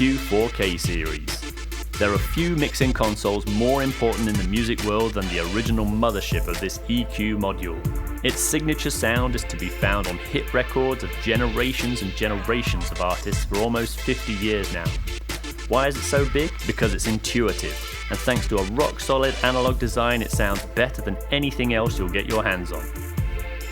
VEQ-4k series. There are few mixing consoles more important in the music world than the original mothership of this EQ module. Its signature sound is to be found on hit records of generations and generations of artists for almost 50 years now. Why is it so big? Because it's intuitive, and thanks to a rock-solid analog design, it sounds better than anything else you'll get your hands on.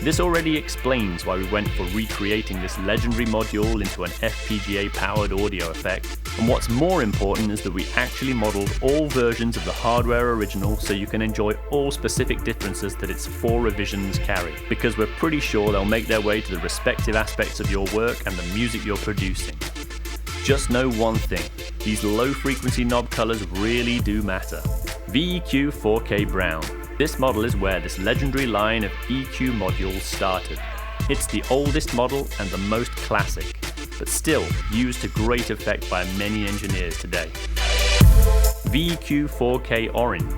This already explains why we went for recreating this legendary module into an FPGA-powered audio effect, and what's more important is that we actually modeled all versions of the hardware original so you can enjoy all specific differences that its 4 revisions carry, because we're pretty sure they'll make their way to the respective aspects of your work and the music you're producing. Just know one thing, these low-frequency knob colors really do matter. VEQ-4k Brown. This model is where this legendary line of EQ modules started. It's the oldest model and the most classic, but still used to great effect by many engineers today. VEQ-4k Orange.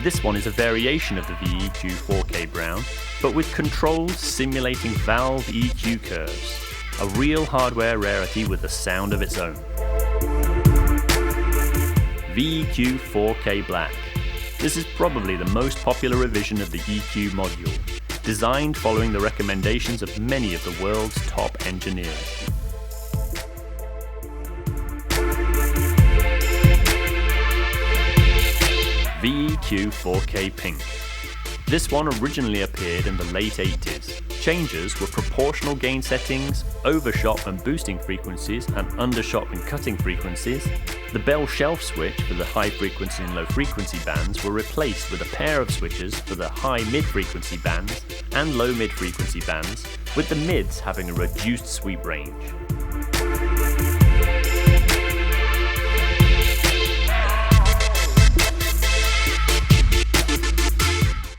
This one is a variation of the VEQ-4k Brown, but with controls simulating valve EQ curves. A real hardware rarity with a sound of its own. VEQ-4k Black. This is probably the most popular revision of the EQ module, designed following the recommendations of many of the world's top engineers. VEQ-4k Pink. This one originally appeared in the late 80s. Changes were proportional gain settings, overshot and boosting frequencies, and undershot and cutting frequencies. The bell shelf switch for the high frequency and low frequency bands were replaced with a pair of switches for the high mid frequency bands and low mid frequency bands, with the mids having a reduced sweep range.